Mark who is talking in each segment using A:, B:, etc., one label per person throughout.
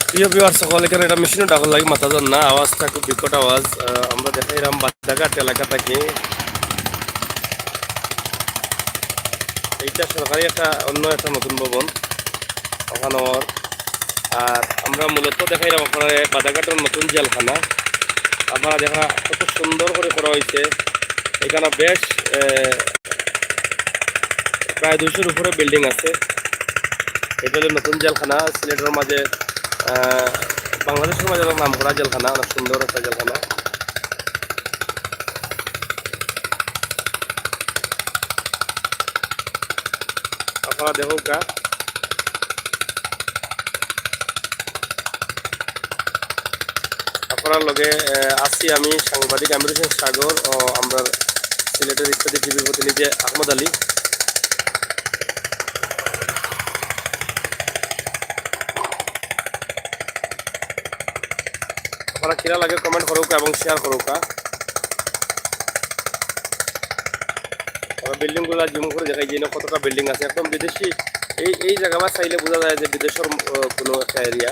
A: প্রিয় ভিউয়ার সকল, এখানে এটা মেশিনও ডাকল লাগে মাথাজন না, আওয়াজটা খুব বিকট আওয়াজ। আমরা দেখাইলাম বাদাঘাট এলাকা থেকে। এইটা সরকারি একটা অন্য একটা নতুন ভবন ওখানোর। আর আমরা মূলত দেখাইলাম আপনারা বাদাঘাটের নতুন জেলখানা। আপনারা দেখা কত সুন্দর করে করা হয়েছে। এখানে বেশ প্রায় 200-র উপরে বিল্ডিং আছে। এটা হলো নতুন জেলখানা, সিলেটের মাঝে বাংলাদেশের মাঝে নাম করা জেলখানা, অনেক সুন্দর একটা জেলখানা। আপনারা দেখুন কা আপনার লগে আছি আমি সাংবাদিক আমির হোসেন সাগর ও আমরা সিলেটের ইত্যাদি টিভির প্রতিনিধি আহমদ আলী। আপনারা কিরা লাগে কমেন্ট করুকা এবং শেয়ার করুকা। বিল্ডিংগুলো জুম করে দেখাই যে কতটা বিল্ডিং আছে, একদম বিদেশি। এই জায়গা চাইলে বোঝা যায় যে বিদেশের কোনো একটা এরিয়া।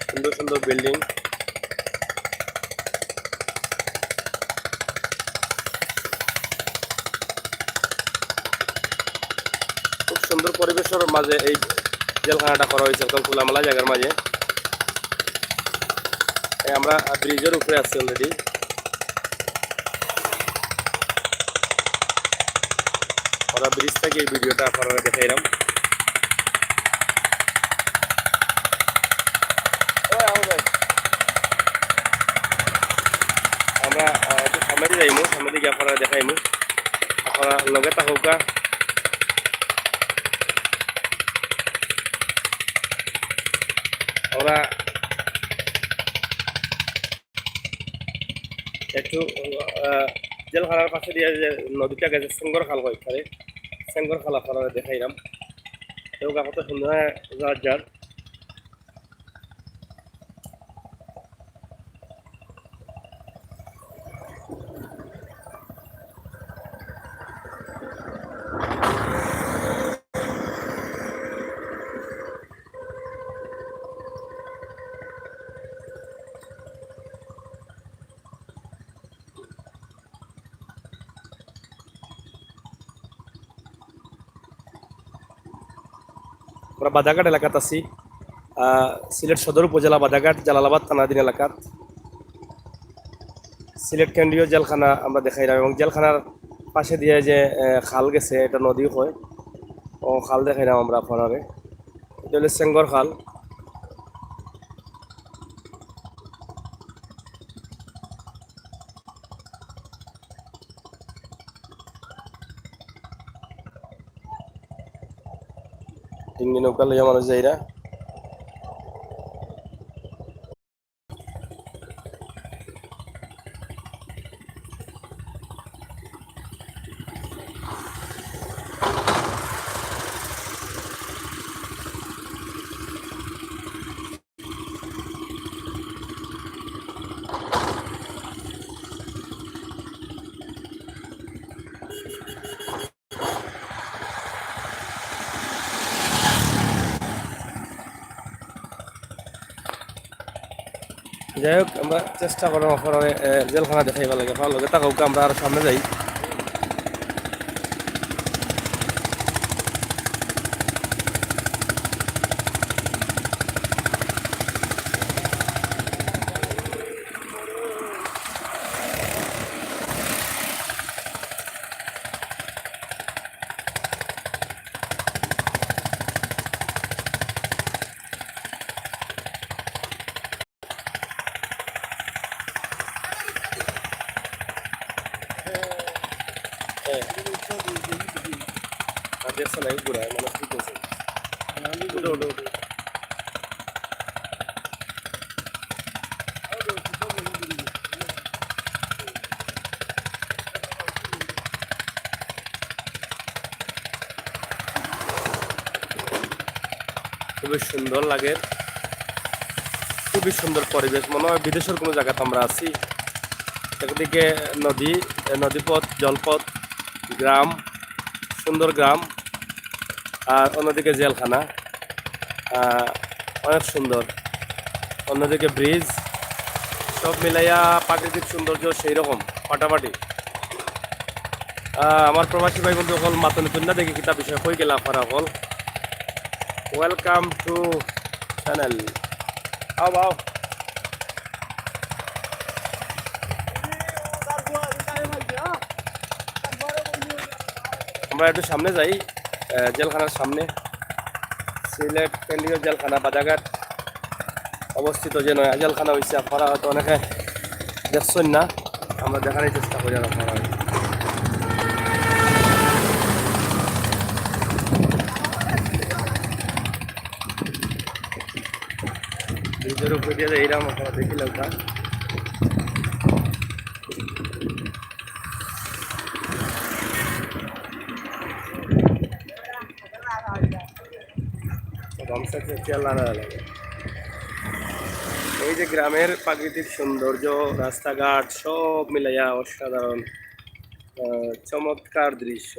A: সুন্দর সুন্দর বিল্ডিং। খুব সুন্দর পরিবেশের মাঝে এই জেলখানাটা করা হয়েছে, একদম খোলামেলা জায়গার মাঝে। আমরা ব্রিজের উপরে আছি অলরেডি। আমরা ব্রিজ থেকে এই ভিডিওটা আপনারা দেখাইলাম। আমরা একটু সামনে দিয়ে যাইমু, সামনে দিকে আপনারা দেখাইমু। আপনারা লগে থাকুকা। আমরা একটু জেলখানার পাশে দিয়ে যে নদীটা গেছে সেঙ্গর খাল হয়, এখানে সেঙ্গর খাল আপনারা দেখাইলাম। এবং কত সুন্দর যার আমরা বাদাঘাট এলাকাত আছি। সিলেট সদর উপজেলা বাদাঘাট জালালাবাদ থানাধীন এলাকাত সিলেট কেন্দ্রীয় জেলখানা আমরা দেখাইলাম। এবং জেলখানার পাশে দিয়ে যে খাল গেছে, এটা নদী হয় ও খাল দেখাইলাম আমরা আপনারে। এটা হলো সেঙ্গর খাল। ডিঙ্গি নৌকা লইয়া মানুষ যাইরা। যাই হোক, আমরা চেষ্টা করলাম আপনার জেলখানা দেখাইবার লাগে। আপনার লগে থাকুক, আমরা আরো সামনে যাই। দেখছে না ঘুরায় মানুষ কি করছে। খুবই সুন্দর লাগে, খুবই সুন্দর পরিবেশ। মনে হয় বিদেশের কোনো জায়গাতে আমরা আছি। একদিকে নদী, নদীপথ, জলপথ, গ্রাম, সুন্দর গ্রাম, আর অন্যদিকে জেলখানা। অনেক সুন্দর, অন্যদিকে ব্রিজ, সব মিলাইয়া প্রাকৃতিক সৌন্দর্য সেই রকম ফাটাফাটি। আমার প্রবাসী ভাই বন্ধু সকল মাতনি তুন্না দেখি কিতাব বিষয় হয়ে গেলাম আপনারা সকল। Welcome to channel. আও আও, আমরা একটু সামনে যাই, জেলখানার সামনে। সিলেট কেন্দ্রীয় জেলখানা বাজারঘাট অবস্থিত যে নয়া জেলখানা হয়েছে, আপনারা হয়তো অনেকে দেখছেন না, আমরা দেখানোর চেষ্টা করি। আর আপনারা ব্রিজের উপরে দিয়ে এইরকম আপনারা দেখিলেন তা। এই যে গ্রামের প্রাকৃতিক সৌন্দর্য, রাস্তাঘাট সব মিলাইয়া অসাধারণ চমৎকার দৃশ্য।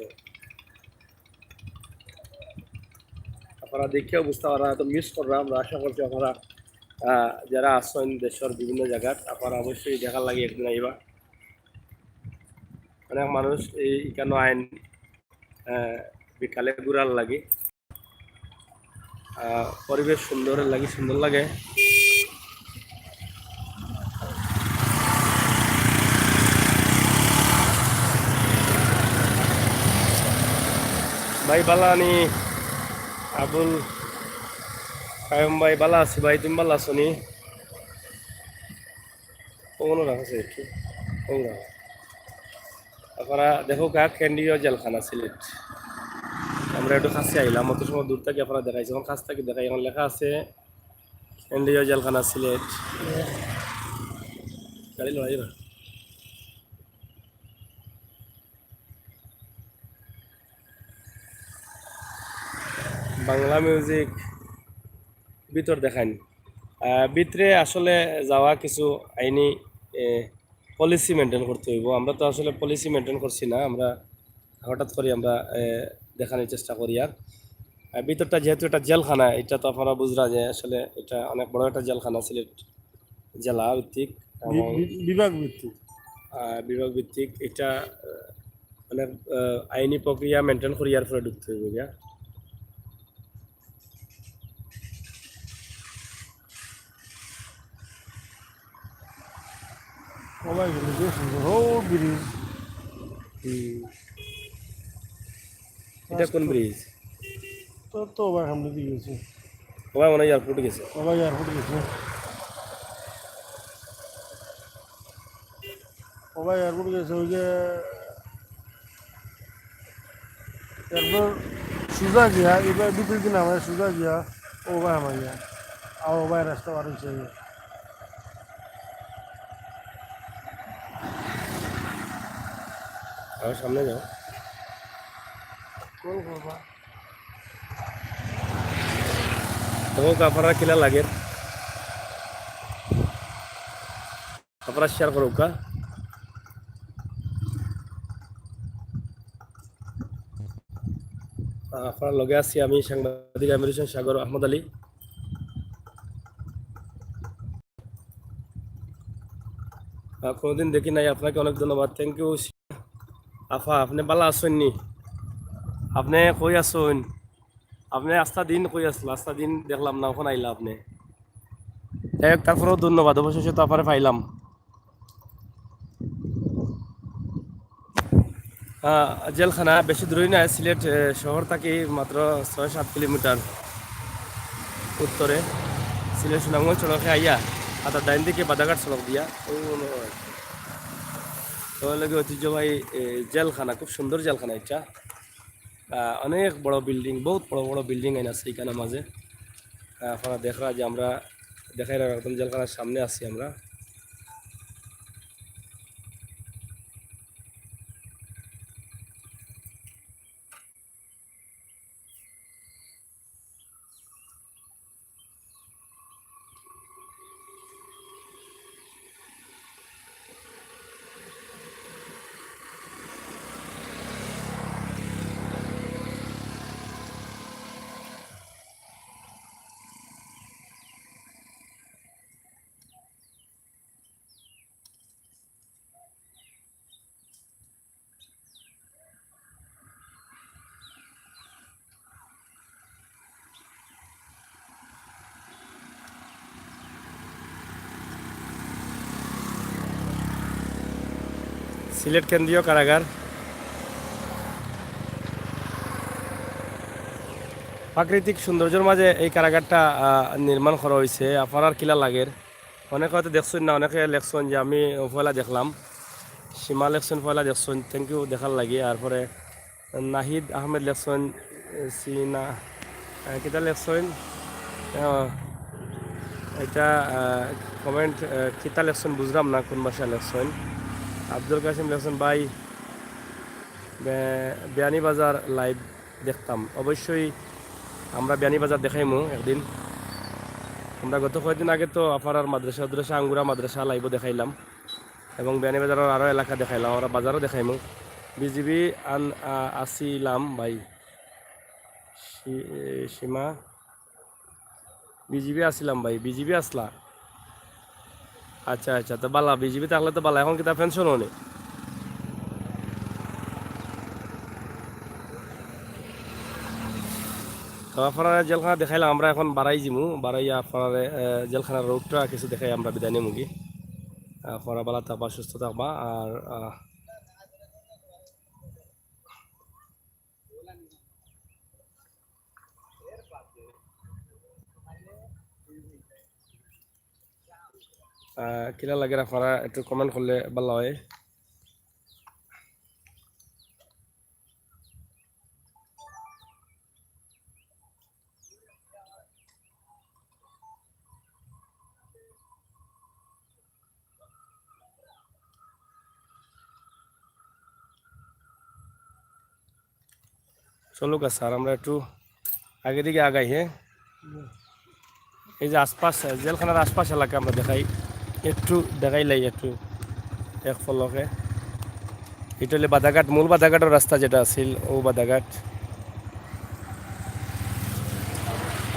A: আপনারা দেখেও বুঝতে পারা তো মিস করলাম। আমরা আশা করছি আপনারা যারা আসছেন দেশের বিভিন্ন জায়গার, আপনারা অবশ্যই দেখার লাগে একদিন আইবা। অনেক মানুষ এই কেন আইন বিকালে ঘুরার লাগে, পরিবেশ সুন্দরের লাগে, সুন্দর লাগে। ভাই বালানি আবুল কায়ম ভাই বালা আছি ভাই, তুমি বালা আছো নি? কোনো রাখছে একটু আপনারা দেখো কা কেন্দ্রীয় জেলখানা সিলেট। আমরা একটু কাছে আইলাম, অত সময় দূর থেকে আপনারা দেখাইছি, এখন কাছ থেকে দেখাই। এখন লেখা আছে কেন্দ্রীয় জেলখানা সিলেট। গাড়ি লড়াই না, বাংলা মিউজিক ভিতর দেখান। ভিতরে আসলে যাওয়া কিছু আইনি পলিসি মেনটেন করতে হইব। আমরা তো আসলে পলিসি মেনটেন করছি না, আমরা হঠাৎ করে আমরা দেখানোর চেষ্টা করি। আর ভিতরটা যেহেতু এটা জেলখানা, এটা তো আপনারা বুঝরা যে আসলে এটা অনেক বড় একটা জেলখানা, সিলেট জেলা ভিত্তিক এবং বিভাগ ভিত্তিক। এটা অনেক আইনি প্রক্রিয়া মেনটেন করি আর পরে ঢুকতে হইব গিয়া। এটা কোন ব্রিজ?
B: তো ওভার সামনে দিয়ে গেছে,
A: ওভার মনে হয় এয়ারপোর্ট গেছে।
B: ওভার এয়ারপোর্ট গেছে, ওভার এয়ারপোর্ট গেছে। ওই যে এরপর সোজা গিয়া এবার দুপুর দিন আমার সোজা গিয়া ওভার আমার গিয়া আর ওভার রাস্তা বার হয়েছে।
A: আর সামনে যাও,
B: কোন করবা
A: দেখো আপনারা কিলা লাগে, আপনারা শেয়ার করো কা। আপনার লগে আছি আমি সাংবাদিক আমির হোসেন সাগর আহমদ আলী। কোনোদিন দেখি নাই, আপনাকে অনেক ধন্যবাদ, থ্যাংক ইউ। আফা আপনি বালা আসেন নি? আপনি কই আসুন? আপনি আস্তা দিন কই আসলো? আস্তা দিন দেখলাম না, ওখানে আইলা আপনি। যাই হোক, তারপরেও ধন্যবাদ, অবশেষে তো আপনারে পাইলাম। জেলখানা বেশি দূরই না, সিলেট শহর থেকে মাত্র 6-7 কিলোমিটার উত্তরে। সিলেট সুনামগঞ্জ সড়কে আইয়া আর ডাইন দিকে বাদাঘাট সড়ক দিয়া তো লাগে ঐতিহ্যবাহী জেলখানা, খুব সুন্দর জেলখানা। এটা অনেক বড় বিল্ডিং, বহুত বড় বড় বিল্ডিং আইন আছে এখানে মাঝে। আপনারা দেখরা যে আমরা দেখাই একদম জেলখানার সামনে আছি আমরা। সিলেট কেন্দ্রীয় কারাগার। প্রাকৃতিক সৌন্দর্যের মাঝে এই কারাগারটা নির্মাণ করা হয়েছে। আপনার কিলা লাগের অনেকে হয়তো দেখছেন না, অনেকে লেখছেন যে আমি পয়লা দেখলাম, সীমা লেখছেন পয়লা দেখছেন, থ্যাংক ইউ দেখার লাগে। তারপরে নাহিদ আহমেদ লেখছেন, সিনা কিতা লেখছেন এটা কমেন্ট কিতা লেখছেন বুঝলাম না কোন ভাষা লেখছেন। আব্দুল কাসিম লেখছেন ভাই বিয়ানীবাজার লাইভ দেখতাম। অবশ্যই আমরা বিয়ানীবাজার দেখাইমু একদিন। আমরা গত কয়েকদিন আগে তো আপনার মাদ্রাসা আঙ্গুরা মাদ্রাসা লাইভও দেখাইলাম এবং বিয়ানীবাজারের আরও এলাকা দেখাইলাম, আমরা বাজারও দেখাইমু। বিজিবি আসিলাম ভাই সীমা বিজিবি আসিলাম ভাই, বিজিবি আসলা, আচ্ছা আচ্ছা, তো বালা বিজিবি থাকলে তো বালা। এখন কি তা পেনশন হনে? তো আপনারা জেলখানা দেখাইলাম, আমরা এখন বাড়াই যাবো, বাড়াইয়া আপনার জেলখানার রোগটা কিছু দেখাই আমরা বিদায় নিয়ে মুগি। আপনারা বালা থাকবা, সুস্থ থাকবা। আর কিলা লাগে আপনারা একটু কমেন্ট করলে ভালো হয়। চলুক স্যার, আমরা একটু আগে দিকে আগাই। হ্যাঁ, এই যে আশপাশ জেলখানার আশপাশ এলাকা আমরা দেখাই, একটু দেখাইলাই একটু এক ফলকে। এটা হলে বাধাঘাট, মূল বাধাঘাটের রাস্তা যেটা আছিল ও বাধাঘাট।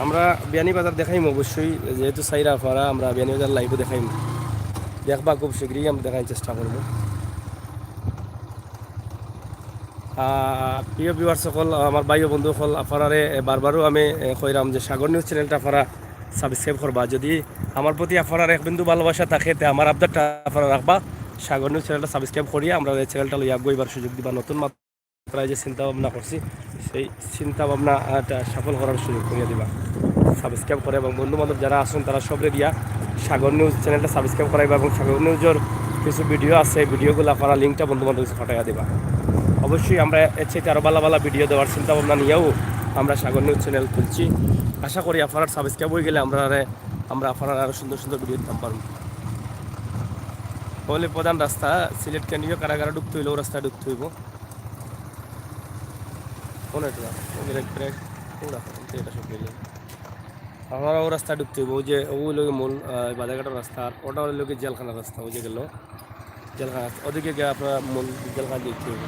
A: আমরা বিয়ানীবাজার দেখাইম অবশ্যই, যেহেতু সাইরা ফারা আমরা বিয়ানীবাজার লাইভও দেখাইম, দেখবা খুব শীঘ্রই আমরা দেখার চেষ্টা করবো। প্রিয় ভিউয়ার্স সকল, আমার ভাই ও বন্ধু সকল, আপনারে বারবারও আমি কইরাম যে সাগর নিউজ চ্যানেলটা আপনারা সাবস্ক্রাইব করবা। যদি আমার প্রতি আপনার এক বিন্দু ভালোবাসা থাকে তে আমার আবদারটা আপনারা রাখবা, সাগর নিউজ চ্যানেলটা সাবস্ক্রাইব করিয়া আমরা এই চ্যানেলটা লইয়া গইবার সুযোগ দিবা। নতুন মাত্রা যে চিন্তা ভাবনা করছি সেই চিন্তা ভাবনাটা সফল করার সুযোগ করিয়া দিবা। সাবস্ক্রাইব করে এবং বন্ধু বান্ধব যারা আসুন তারা সবরে দিয়া সাগর নিউজ চ্যানেলটা সাবস্ক্রাইব করাইবা এবং সাগর নিউজের কিছু ভিডিও আছে, ভিডিওগুলো আপনারা লিঙ্কটা বন্ধু বান্ধব ফাটাইয়া দিবা। অবশ্যই আমরা এর চাইতে আরও ভালো ভালো ভিডিও দেওয়ার চিন্তা ভাবনা নিয়েও আমরা সাগর নিউজ চ্যানেল খুলছি। আশা করি আপনার সাবস্ক্রাইব হয়ে গেলে আমরা আপনার আরও সুন্দর সুন্দর ভিডিও দিতে পারব। বলে প্রধান রাস্তা সিলেট কেন্দ্রীয় কারাগারে ঢুকতে হইলেও রাস্তায় ঢুকতে হইব। আপনারা ও রাস্তায় ঢুকতে হইব, ওই যে ওই লোক মূল বাজারঘাটের রাস্তা, আর ওটা হলো লোকের জেলখানার রাস্তা। ওই যে গেল জেলখানা, ওদিকে গিয়ে আপনার মূল জেলখানা দেখতে হইব।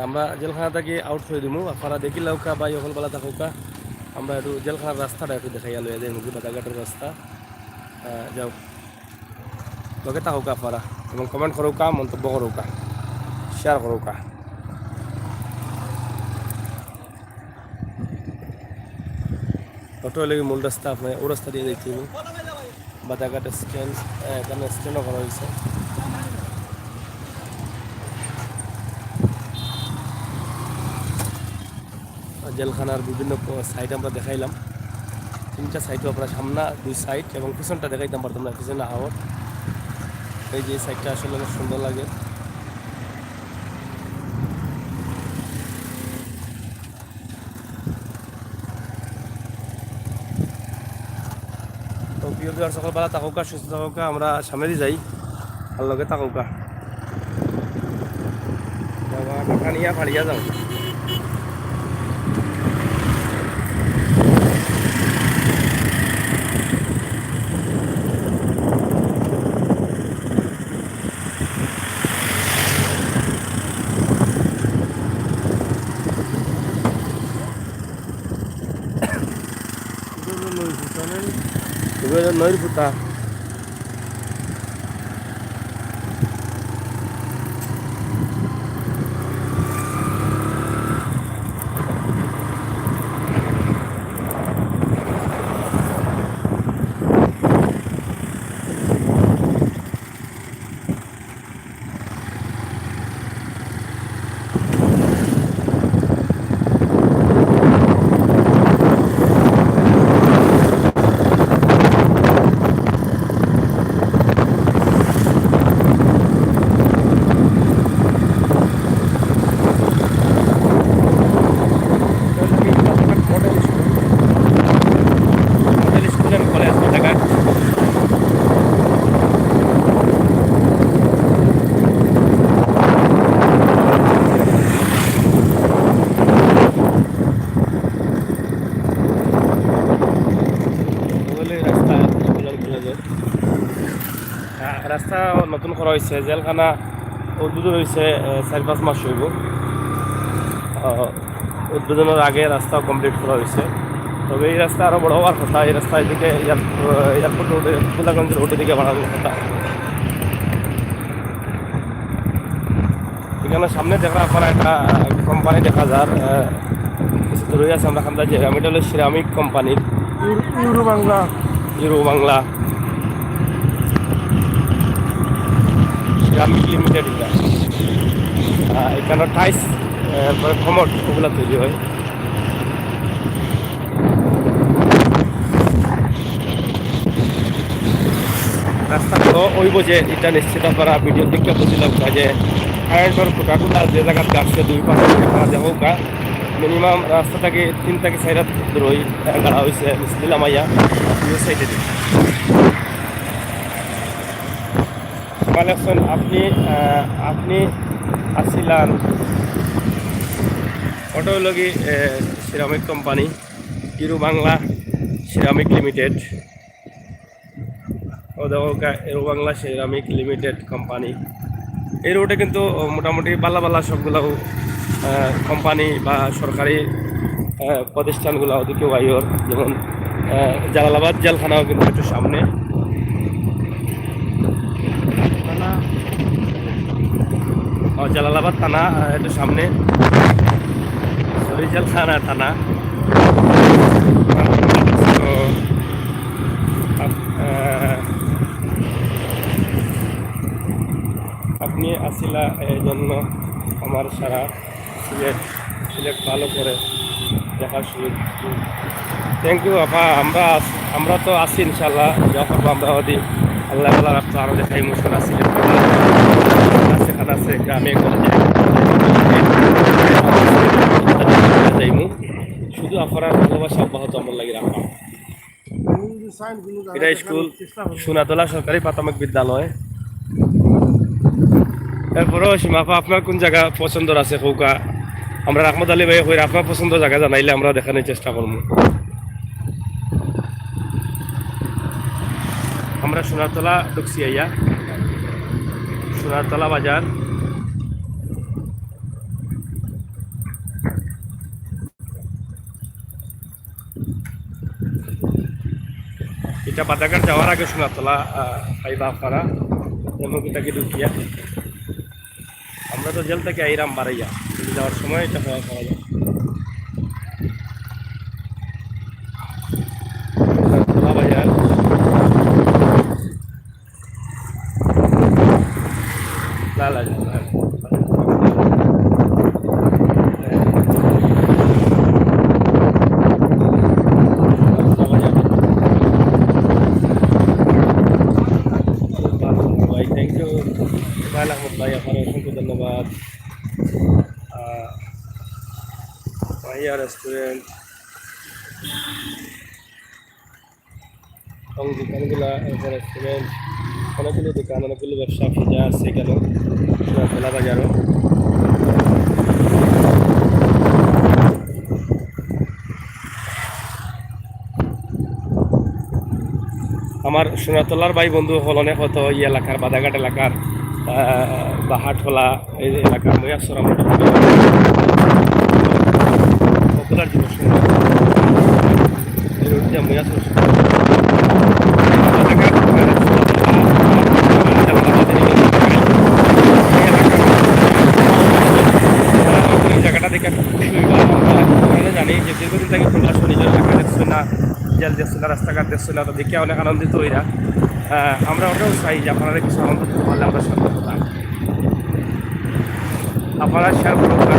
A: আমরা জেলখানা থেকে আউট করে দিব, আপনারা দেখি লাউকা বা ইহলবেলা থাকুকা। আমরা একটু জেলখানার রাস্তাটা একটু দেখাইয়া লইয়া যাই মুখি, বাজারঘাটের রাস্তা। যাও লগে থাকুকা আপনারা এবং কমেন্ট করুকা, মন্তব্য করুকা, শেয়ার করুকা। অটো লেগে মূল রাস্তা, আপনার ও রাস্তা দিয়ে দেখতে হবে। বাজারঘাট স্ট্যান্ড, এখানে স্ট্যান্ডও করা হয়েছে। জেলখানার বিভিন্ন সাইড আমরা দেখাইলাম, 3টা সাইডও আপনার সামনা 2 সাইড এবং পিছনটা দেখাইতাম পারতাম না, পিছনে হাওয়ার। এই যে সাইডটা আসলে অনেক সুন্দর লাগে। তো প্রিয় বিহার সকালবেলা থাকুকা, সুস্থ থাকুকা, আমরা সামনে যাই আর লগে থাকুকা। টাকা নিয়ে ফাড়িয়া যাও।
B: জানেন
A: এগুলো নইর ফুটা। Model school and college Badaghat. রাস্তা স্কুল অ্যান্ড কলেজের রাস্তা নতুন করা হয়েছে। জেলখানা উদ্বোধন হয়েছে 4-5 মাস হইব। উদ্বোধনের আগে রাস্তা কমপ্লিট করা হয়েছে। তবে এই রাস্তা আরও বড় হওয়ার কথা। এই রাস্তা এদিকে এয়ারপোর্ট রোডে, গোলাগঞ্জ রোডের দিকে বাড়ানোর কথা। এখানে সামনে দেখা আপনার একটা কোম্পানি দেখা যার কিছু দূরে আছে। আমরা খান্দা যে এটা হলো সিরামিক কোম্পানির
B: euro Bangla
A: hero Bangla ceramic limited. এটা এখানে টাইস, এরপরে কমোড ওগুলো তৈরি হয়। রাস্তা তো ওইব যে এটা নিশ্চিত আপনারা ভিডিও দেখতে বুঝলাম যে কারেন্টের খুঁটাগুলা যে জায়গায় গাছকে 2 পাশে দেখা যাবো গা মিনিমাম রাস্তা থেকে 3 থেকে 4 হাত দূর গাড়া হয়েছে মিসলিলামাইয়া সাইডে দিকে। কালেকশন আপনি আসিলান ওটা হলো কি ceramic company Hero Bangla ceramic limited. ও দেখো Hero Bangla ceramic limited company. এই রোডে কিন্তু মোটামুটি বালা সবগুলো কোম্পানি বা সরকারি প্রতিষ্ঠানগুলো ওদিকে আইওর, যেমন জালালাবাদ জেলখানাও কিন্তু একটু সামনে। জালালাবাদ থানা একটু সামনে, সরিজাল থানা। আপনি আসিলা এই জন্য আমার সারা সিলেট ভালো করে দেখার সুযোগ। থ্যাংক ইউ আপা। আমরা তো আছি ইনশাল্লাহ। যখন আমরা যদি আল্লাহ আল্লাহ রাখতো আরও দেখাই মুশকিল সিলেট সেখানে আছে গ্রামে যাইমু। শুধু আপনার ভালোবাসা অব্যাহত আমার লাগে রাখা। এটা স্কুল সোনাতলা সরকারি প্রাথমিক বিদ্যালয়। এরপরেও সীমাপা আপনার কোন জায়গা পছন্দের আছে কৌকা আমরা রাহমত আলী ভাই হই আপনার পছন্দ জায়গা জানাইলে আমরা দেখানোর চেষ্টা করবো। আমরা সোনারতলা ঢুকছি আইয়া, সোনারতলা বাজার। এটা বাদাঘাট যাওয়ার আগে সোনারতলা পাইবা আপনারা এমনটাকে ঢুকিয়া। আমরা তো জেল থেকে আইরাম বাড়াইয়া যাওয়ার সময় এটা পাওয়া যায়। সোনারতলা বাজার লালা থ্যাংক ইউ আহমদ ভাই, আপনার অসংখ্য ধন্যবাদ। মাহিয়া রেস্টুরেন্ট এবং দোকানগুলা রেস্টুরেন্ট অনেকগুলো দোকান, অনেকগুলো ব্যবসা খুঁজে আসছে কেন সোনারতলা বাজারও। আমার সোনারতলার ভাই বন্ধু হল অনেক হতো এই এলাকার বাদাঘাট এলাকার বা হাটহোলা এই এলাকার ময়াসর আমরা পপুলার জিনিস ময়াসর করছে না, তো দেখে অনেক আনন্দিত হইরা আমরা ওটাও চাই যে আপনারা কিছু আনন্দ দিতে পারলে আমরা শেয়ার করতাম, আপনারা শেয়ার করবেন না,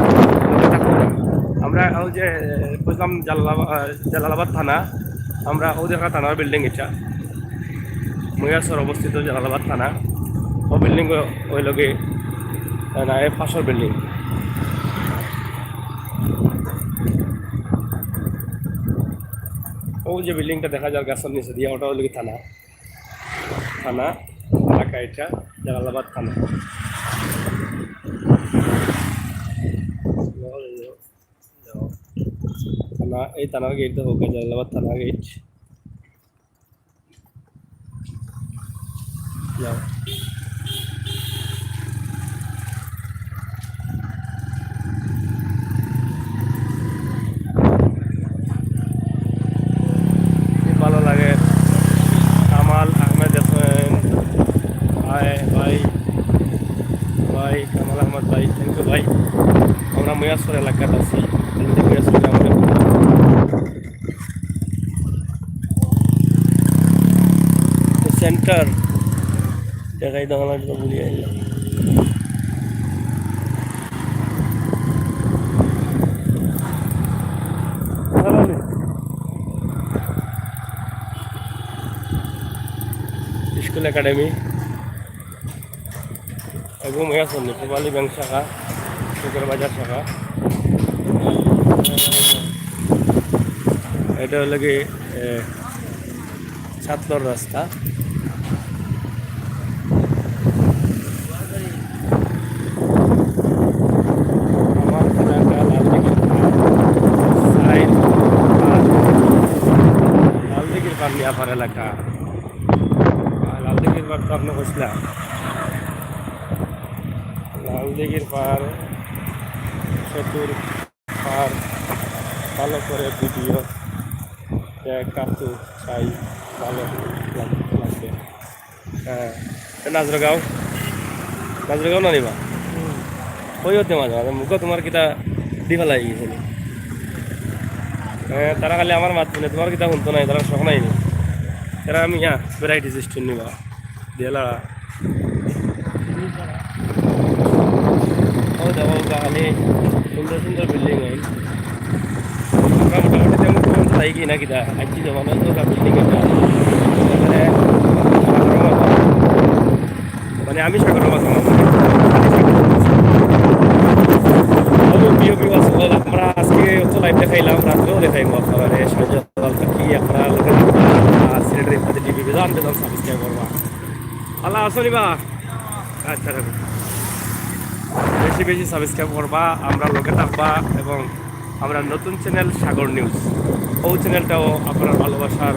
A: আমরা ওই যে বুঝলাম জালালাবাদ থানা, আমরা ও দেখা থানার বিল্ডিং এটা মহিয়াসর অবস্থিত জালালাবাদ থানা, ও বিল্ডিং ওই লগে না এ ফাঁসর বিল্ডিং। ও যে বিল্ডিংটা দেখা যায় গাছের নিচে দিয়ে, ওটা হলো থানা, থানা এলাকা এটা জালালাবাদ থানা। থানা এই থানার গেট হোক জালালাবাদ থানা গেট। ভালো লাগে কামাল আহমেদ হোসেন, ভাই ভাই ভাই কামাল আহমেদ ভাই, থ্যাংক ইউ ভাই। আমরা ময়াসর এলাকাতে আছি, সেন্টার দেখাই দাও আমার বলি আইলাম। স্কুল একাডেমি এবং ময়াসর নেপালি ব্যাংক শাখা, শুক্র বাজার শাখা। এটা হলো কি ছাত্রর রাস্তা। আমার এলাকা লালদিঘির পার নিয়াপার এলাকা, লালদিঘির পার তো আপনি বুঝলাম, লালদিঘির পার সেতুর পার ভালো করে ভিডিও কাটু চাই, ভালো লাগবে। হ্যাঁ নাজরগাঁও, নাজরগাঁও না নিবা ওই হতে মাঝে মাঝে মুখ তোমার কিতা দি ফেলাই গেছে। হ্যাঁ তারা খালি আমার মাত শুনে, তোমার কিতা শুনতো নাই, তারা শখ নাই নি, তারা আমি ভ্যারাইটি সিস্টেম নিবা দিলা ও যাবো খালি সুন্দর সুন্দর বিল্ডিং হয়। আমরা মোটামুটি তেমন চাই কি না কিতা আজকে জমানো তো বিল্ডিং এটা মানে আমি সাগরের মাছ আমরা আজকে অত লাইভ দেখাইলাম, রাত্রেও দেখাইবো আপনারা কি আপনারা সিলেটের টিভি বেজান বেজান সাবস্ক্রাইব করবা। আল্লাহ আসো নিবা, আচ্ছা বেশি বেশি সাবস্ক্রাইব করবা, আমরা লোকে থাকবা। এবং আমরা নতুন চ্যানেল সাগর নিউজ, ও চ্যানেলটাও আপনার ভালোবাসার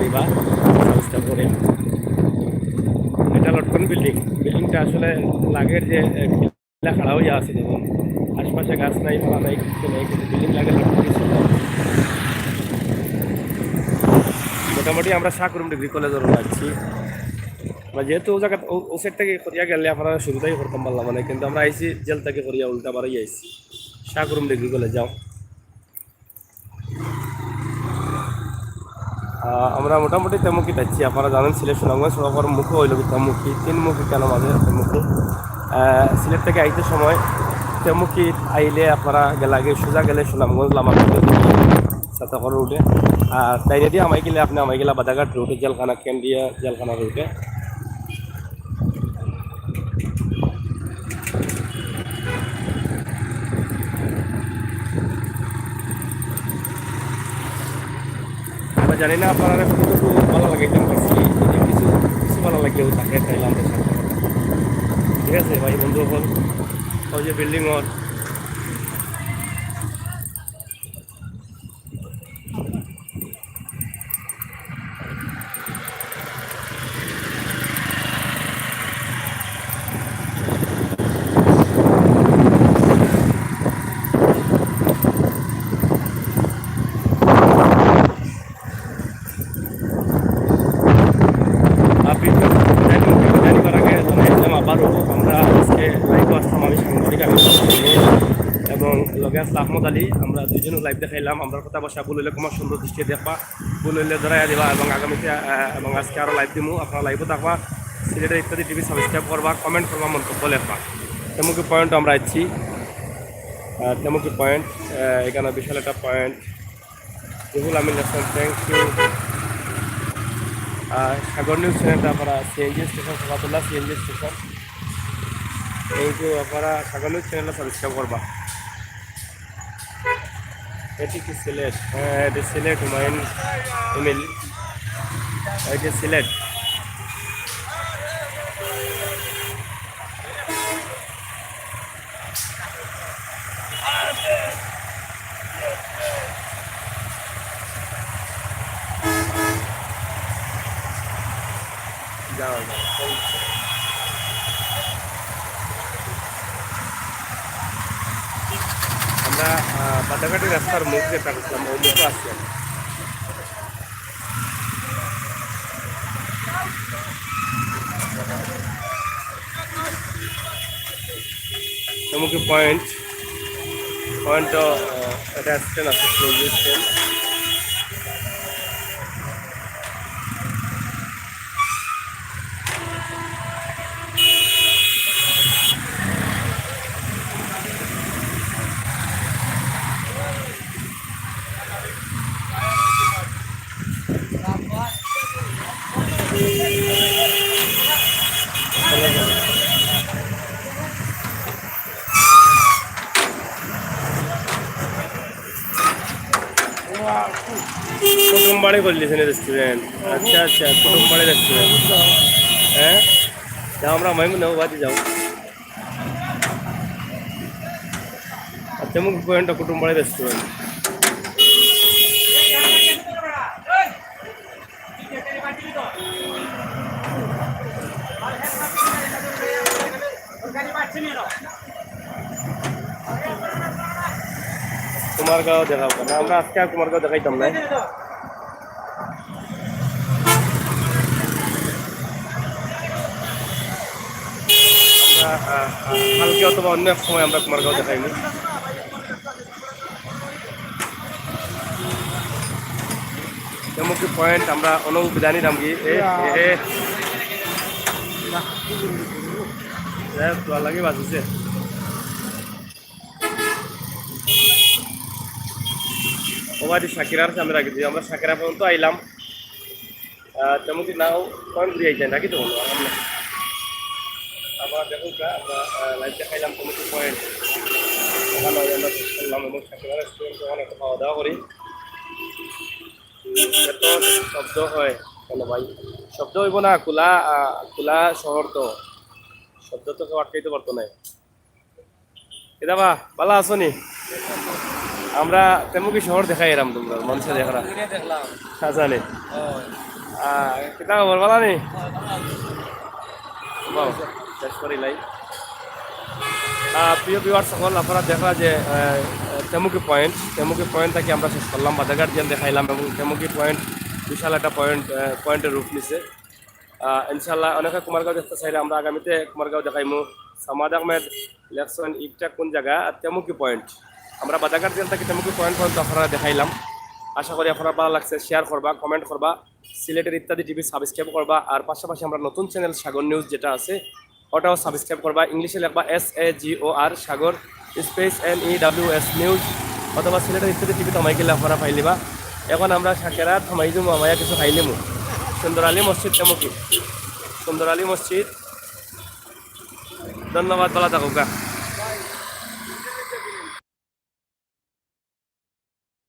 A: দিবা সাবস্ক্রাইব করে। এটা লটকন বিল্ডিং, বিল্ডিংটা আসলে লাগের যে খাড়া হইয়া আছে, যেমন আশপাশে গাছ নাই পালা নাই কিছু নেই, কিন্তু বিল্ডিং লাগে লটকন। মোটামুটি আমরা শাহরুম ডিগ্রি কলেজের লাগছি, যেহেতু ও জায়গা ও সাইড থেকে করিয়া গেলে আপনারা শুরুতেই করতাম পারলাম মানে, কিন্তু আমরা আইসি জেল থেকে করিয়া উল্টা বাড়াই আইসি শাহরুম ডিগ্রি কলেজ যাও। আমরা মোটামুটি তেমুকি যাচ্ছি, আপনারা জানেন সিলেট সুনামগঞ্জ সড়কের মুখে হইল তেমুকি, তিনমুখী কেন মাঝে তেমুকি। সিলেট থেকে আইতে সময় তেমুকি আইলে আপনারা গেলাগে সোজা গেলে সুনামগঞ্জ লামা সাতাখর রুটে, আর তাইনে দিয়ে আমাই গেলে আপনি আমাই গেলা বাদাঘাট রুটে, জেলখানা কেন্দ্রীয় জেলখানা রুটে। জানি না আপনারা কতটুকু ভালো লাগে, কিছু কিছু ভালো লাগলেও থাকে তাইলে আমাদের সাথে। ঠিক আছে ভাই বন্ধু হল ওই যে বিল্ডিং ওর এবং লগে আসলে আহমদ আলী, আমরা দুইজনে লাইভ দেখাইলাম। আমরা কথা বসা বলিলে তোমার সুন্দর দৃষ্টি দেখবা। ভুল হইলে ধরাই দিবা এবং আগামীতে এবং আজকে আরও লাইভ দিমু আপনারা লাইভও থাকবা সিলেটের ইত্যাদি টিভি সাবস্ক্রাইব করবা কমেন্ট করবা মন্তব্য লেখবা তেমুকি পয়েন্ট আমরা আছি তেমুকি পয়েন্ট এখানে বিশাল একটা point Ruhul Amin Hasan thank you Sagar news চ্যানেলটা আপনারা CNG station Sakatullah CNG station thank you আপনারা সাগর নিউজ চ্যানেলটা সাবস্ক্রাইব করবা এটি কি সিলেট হ্যাঁ এটি সিলেট হুমায়ুন এমিল এটি সিলেট যাও আমরা বাদাঘাটি রাস্তার মুখ যেটা করছিলাম ওই মুখে আসছি তেমুকি পয়েন্ট এটা স্ট্যান্ড আছে ক্লোজ স্ট্যান্ড কুটুমবাড়ি করলিছেন রেস্টুরেন্ট আচ্ছা আচ্ছা কুটুমবাড়ি রেস্টুরেন্ট হ্যাঁ যাও আমরা মাইমুন নেবো বাদি যাও আচ্ছা মুখ পয়েন্টটা কুটুমবাড়ি রেস্টুরেন্ট কুমারগাঁও দেখাবো না আমরা আজকে আর কুমারগাঁও দেখাইতাম না কালকে অথবা অন্য এক সময় আমরা কুমারগাঁও দেখাইনি তেমুকি পয়েন্ট আমরা অনুভূতি জানি নাম কি লাগে বাঁচিছে ওবাদি শাকিরার সামনে রাখি আমরা শাকিরা পর্যন্ত আইলাম তেমুকি নাও পয়েন্ট ঘুরে আইছেন নাকি তো আবার দেখুন আমরা লাইভ দেখাইলাম তেমুকি পয়েন্ট ওখানে আমরা শেষ করলাম এবং শাকিরা রেস্টুরেন্টে ওখানে একটা খাওয়া দাওয়া করি এত শব্দ হয় কেন ভাই শব্দ হইব না খোলা শহর তো শব্দ তো কেউ আটকাইতে পারতো না এটা বা ভালো আছো নি আমরা তেমুকি শহর দেখাই এরাম তোমরা মানুষের দেখা আচ্ছা নি কিতা খবর ভালো নি শেষ করি লাই প্রিয় ভিউয়ার্স সকল আপনারা দেখা যে তেমুকি পয়েন্ট থেকে আমরা শেষ করলাম বাদাঘাট জেল দেখাইলাম এবং তেমুকি পয়েন্ট বিশাল একটা পয়েন্টের রূপ নিছে ইনশাল্লাহ অনেকে কুমারগাঁও দেখতে চাইলে আমরা আগামীতে কুমারগাঁও দেখাইমু সামাদ আহমেদ ইলেকশন ইটটা কোন জায়গা আর তেমুকি পয়েন্ট আমরা বাদাঘাট জেল থেকে তেমুকি পয়েন্ট আপনারা দেখাইলাম আশা করি আপনারা ভালো লাগছে শেয়ার করবা কমেন্ট করবা সিলেটের ইত্যাদি টিভি সাবস্ক্রাইব করবা আর পাশাপাশি আমরা নতুন চ্যানেল সাগর নিউজ যেটা আছে ওটাও সাবস্ক্রাইব করবা ইংলিশে লিখবা SAGOR সাগর স্পেস NEWS নিউজ অথবা সিলেটের ইত্যাদি টিভি থামাই গেলে আপনারা পাইলিবা এখন আমরা শাকেরা থামাই দিমু আমায়া কিছু খাইলিমু সুন্দর আলী মসজিদ তেমুকি সুন্দর আলী মসজিদ ধন্যবাদ ভালো থাকুক